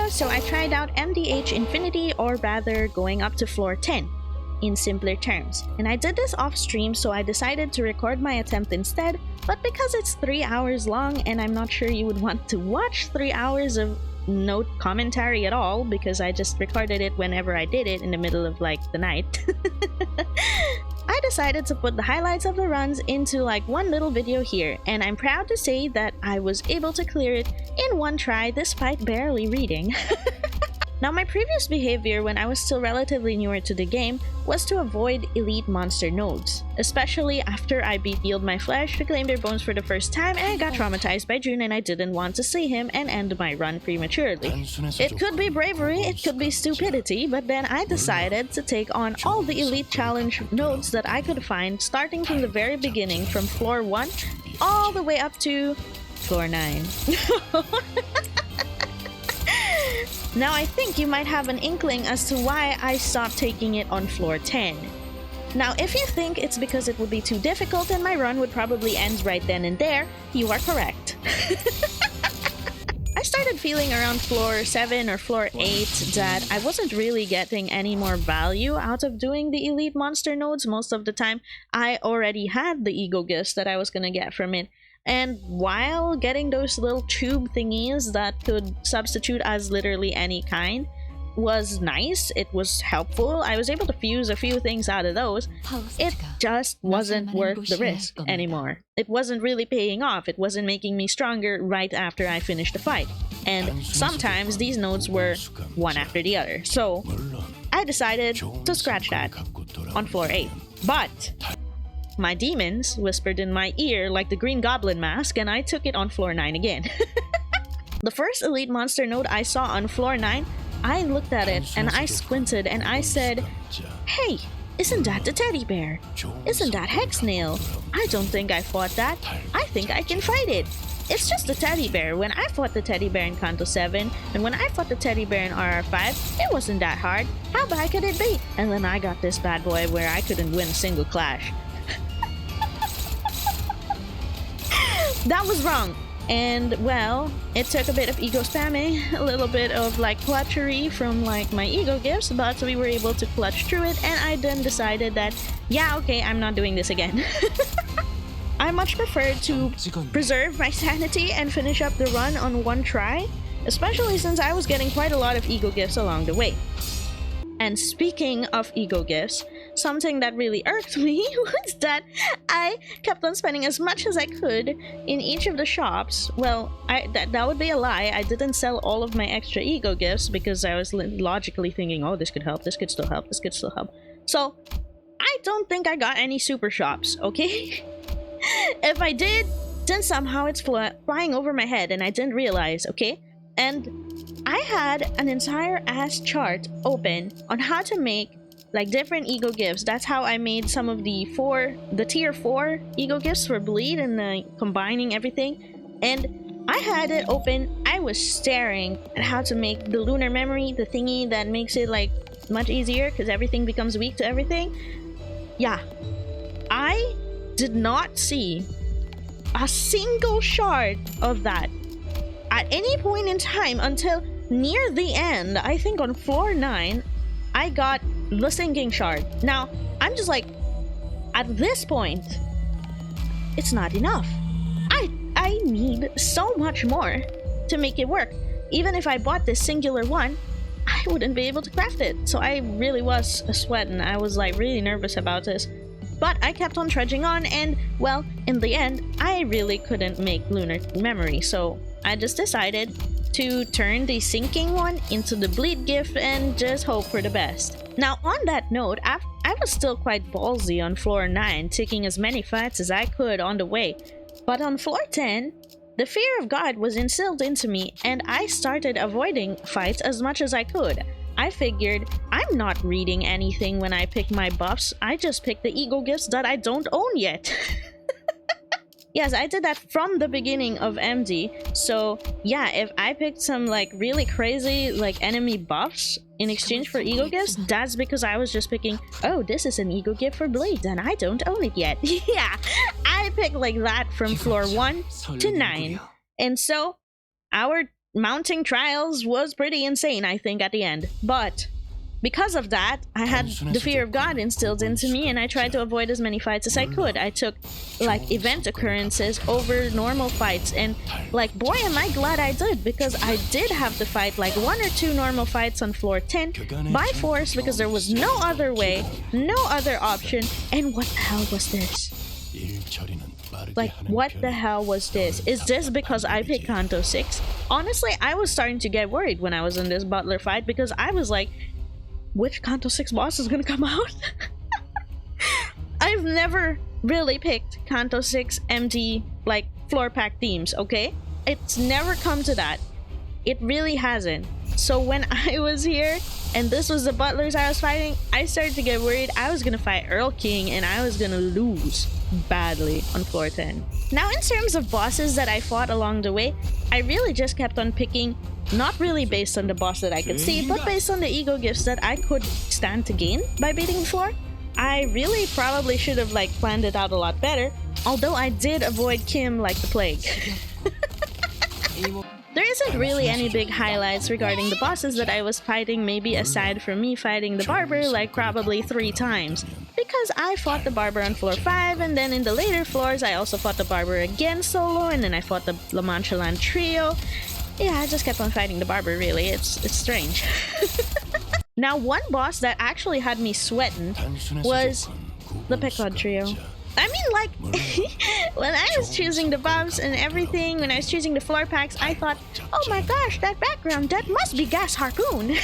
ego, so I tried out MDH Infinity, or rather going up to floor 10, in simpler terms. And I did this off stream, so I decided to record my attempt instead, but because it's 3 hours long and I'm not sure you would want to watch 3 hours of no commentary at all, because I just recorded it whenever I did it in the middle of like the night. I decided to put the highlights of the runs into like one little video here, and I'm proud to say that I was able to clear it in one try despite barely reading. Now, my previous behavior when I was still relatively newer to the game was to avoid elite monster nodes, especially after I beat Yield My Flesh, reclaimed their bones for the first time, and got traumatized by June and I didn't want to see him and end my run prematurely. It could be bravery, it could be stupidity, but then I decided to take on all the elite challenge nodes that I could find, starting from the very beginning, from floor 1 all the way up to floor 9. Now, I think you might have an inkling as to why I stopped taking it on floor 10. Now, if you think it's because it would be too difficult and my run would probably end right then and there, you are correct. I started feeling around floor 7 or floor 8 that I wasn't really getting any more value out of doing the elite monster nodes. Most of the time, I already had the E.G.O gifts that I was gonna get from it. And while getting those little tube thingies that could substitute as literally any kind was nice, it was helpful, I was able to fuse a few things out of those, it just wasn't worth the risk anymore. It wasn't really paying off, it wasn't making me stronger right after I finished the fight. And sometimes these nodes were one after the other. So I decided to scratch that on floor 8. But my demons whispered in my ear like the Green Goblin mask, and I took it on floor 9 again. The first elite monster node I saw on floor 9, I looked at it and I squinted and I said, "Hey, isn't that the teddy bear? Isn't that Hexnail? I don't think I fought that. I think I can fight it. It's just a teddy bear. When I fought the teddy bear in Kanto 7, and when I fought the teddy bear in RR5, it wasn't that hard. How bad could it be?" And then I got this bad boy where I couldn't win a single clash. That was wrong. And well, it took a bit of ego spamming, a little bit of like clutchery from like my ego gifts, but we were able to clutch through it, and I then decided that, yeah, okay, I'm not doing this again. I much prefer to preserve my sanity and finish up the run on one try, especially since I was getting quite a lot of ego gifts along the way. And speaking of ego gifts, something that really irked me was that I kept on spending as much as I could in each of the shops. Well, that would be a lie. I didn't sell all of my extra ego gifts because I was logically thinking, oh, this could help, this could still help, this could still help. So I don't think I got any super shops, okay? If I did, then somehow it's flying over my head and I didn't realize, okay? And I had an entire ass chart open on how to make like different ego gifts. That's how I made some of the tier 4 ego gifts for Bleed, and combining everything. And I had it open. I was staring at how to make the lunar memory, the thingy that makes it like much easier because everything becomes weak to everything. Yeah, I did not see a single shard of that at any point in time until near the end. I think on floor 9, I got the sinking shard. Now, I'm just like, at this point, it's not enough. I need so much more to make it work. Even if I bought this singular one, I wouldn't be able to craft it. So I really was sweating. I was like really nervous about this. But I kept on trudging on, and well, in the end, I really couldn't make lunar memory. So I just decided to turn the sinking one into the bleed gift and just hope for the best. Now, on that note, I was still quite ballsy on floor 9, taking as many fights as I could on the way. But on floor 10, the fear of God was instilled into me, and I started avoiding fights as much as I could. I figured, I'm not reading anything when I pick my buffs, I just pick the ego gifts that I don't own yet. Yes, I did that from the beginning of MD, so yeah, if I picked some like really crazy like enemy buffs in exchange for ego gifts, that's because I was just picking, oh, this is an ego gift for Blade and I don't own it yet. Yeah, I picked like that from floor 1 to 9. And so our mounting trials was pretty insane, I think, at the end. But because of that, I had the fear of God instilled into me, and I tried to avoid as many fights as I could. I took, like, event occurrences over normal fights, and, like, boy am I glad I did, because I did have to fight, like, 1 or 2 normal fights on floor 10 by force, because there was no other way, no other option, and what the hell was this? Like, what the hell was this? Is this because I picked Kanto 6? Honestly, I was starting to get worried when I was in this butler fight, because I was like, which Kanto 6 boss is gonna come out? I've never really picked Kanto 6 MD, like, floor pack teams, okay? It's never come to that. It really hasn't. So when I was here, and this was the butlers I was fighting, I started to get worried I was gonna fight Earl King, and I was gonna lose badly on floor 10. Now, in terms of bosses that I fought along the way, I really just kept on picking, not really based on the boss that I could see, but based on the E.G.O gifts that I could stand to gain by beating the floor. I really probably should have, like, planned it out a lot better, although I did avoid Kim like the plague. There isn't really any big highlights regarding the bosses that I was fighting, maybe aside from me fighting the barber like probably 3 times. Because I fought the barber on floor 5, and then in the later floors I also fought the barber again solo, and then I fought the La Mancha trio. Yeah, I just kept on fighting the barber, really. It's strange. Now, one boss that actually had me sweating was the Pekod trio. I mean, like, when I was choosing the buffs and everything, when I was choosing the floor packs, I thought, oh my gosh, that background, that must be Gas Harpoon.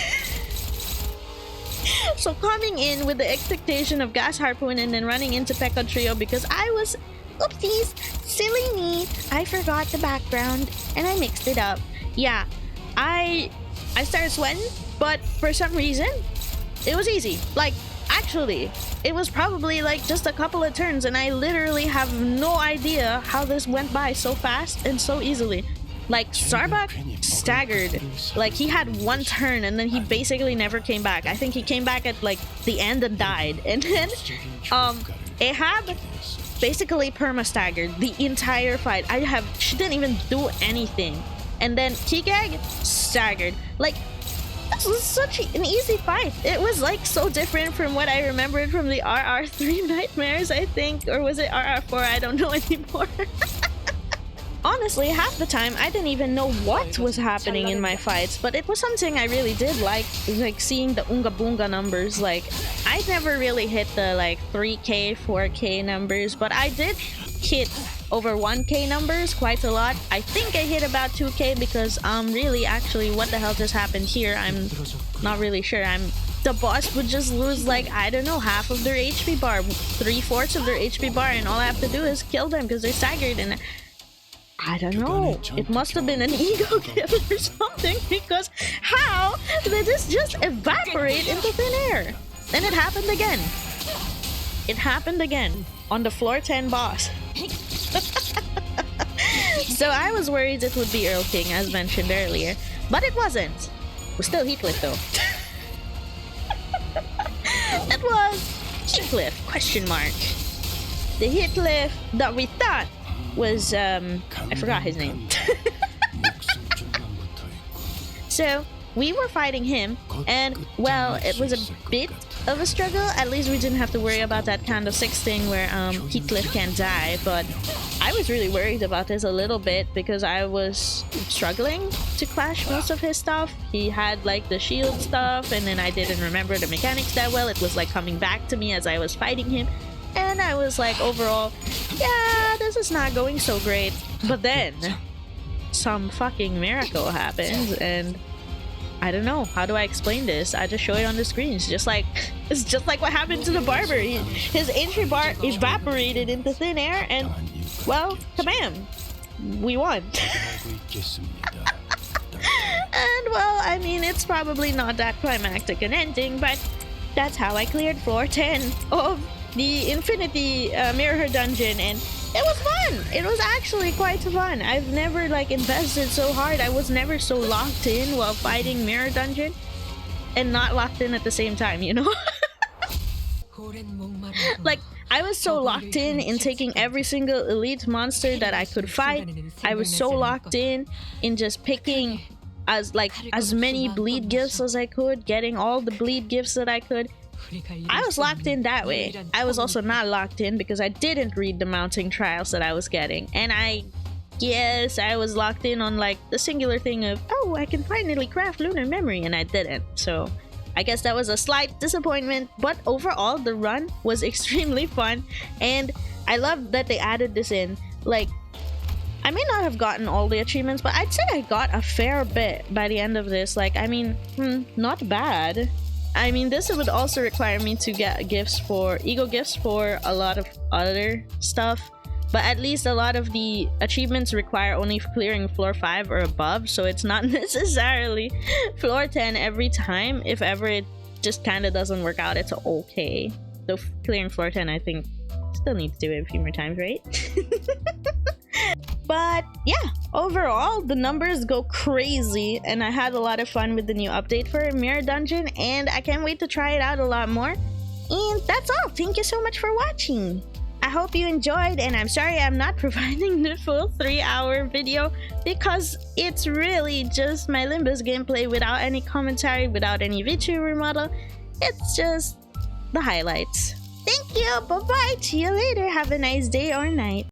So coming in with the expectation of Gas Harpoon and then running into Pekod trio because I was, oopsies, silly me, I forgot the background and I mixed it up. Yeah, I started sweating, but for some reason, it was easy. Like, actually, it was probably like just a couple of turns, and I literally have no idea how this went by so fast and so easily. Like, Starbuck staggered. Like, he had 1 turn and then he basically never came back. I think he came back at like the end and died. And then Ahab basically perma staggered the entire fight. She didn't even do anything. And then Kigag staggered. Like, this was such an easy fight. It was like so different from what I remembered from the RR3 Nightmares, I think. Or was it RR4? I don't know anymore. Honestly, half the time I didn't even know what was happening in my fights, but it was something I really did like seeing the Unga Boonga numbers. Like, I never really hit the like 3k, 4k numbers, but I did hit over 1k numbers quite a lot. I think I hit about 2k because really actually what the hell just happened here, I'm not really sure. The boss would just lose like, I don't know, half of their HP bar, 3/4 of their HP bar, and all I have to do is kill them because they're staggered. And I don't know, it must have been an E.G.O gift or something, because how did this just evaporate into thin air? And it happened again. It happened again on the floor 10 boss. So I was worried it would be Earl King, as mentioned earlier, but it wasn't. It was still Heathcliff though. It was Heathcliff, question mark. The Heathcliff that we thought was, I forgot his name. So, we were fighting him, and, well, it was a bit of a struggle. At least we didn't have to worry about that kind of 6 thing where Heathcliff can die, but I was really worried about this a little bit because I was struggling to clash most of his stuff. He had, like, the shield stuff, and then I didn't remember the mechanics that well. It was, like, coming back to me as I was fighting him. And I was like, overall, yeah, this is not going so great. But then, some fucking miracle happens, and I don't know, how do I explain this? I just show it on the screen. It's just like what happened to the barber. His entry bar evaporated into thin air, and, well, kabam! We won. And, well, I mean, it's probably not that climactic an ending, but that's how I cleared floor 10 of the Infinity Mirror Dungeon, and it was fun. It was actually quite fun. I've never like invested so hard. I was never so locked in while fighting Mirror Dungeon, and not locked in at the same time, you know? Like, I was so locked in taking every single elite monster that I could fight. I was so locked in just picking as many bleed gifts as I could, getting all the bleed gifts that I could. I was locked in that way. I was also not locked in because I didn't read the mounting trials that I was getting, and I was locked in on like the singular thing of, oh, I can finally craft lunar memory, and I didn't. So I guess that was a slight disappointment, but overall the run was extremely fun, and I love that they added this in. Like, I may not have gotten all the achievements, but I'd say I got a fair bit by the end of this. Like, I mean, not bad. I mean, this would also require me to get gifts for E.G.O gifts for a lot of other stuff, but at least a lot of the achievements require only clearing floor 5 or above, so it's not necessarily floor 10 every time. If ever it just kind of doesn't work out, it's okay. So clearing floor 10, I think, still need to do it a few more times, right? But yeah, overall the numbers go crazy, and I had a lot of fun with the new update for Mirror Dungeon, and I can't wait to try it out a lot more. And that's all. Thank you so much for watching. I hope you enjoyed, and I'm sorry I'm not providing the full 3-hour video because it's really just my Limbus gameplay without any commentary, without any VTuber model. It's just the highlights. Thank you. Bye bye. See you later. Have a nice day or night.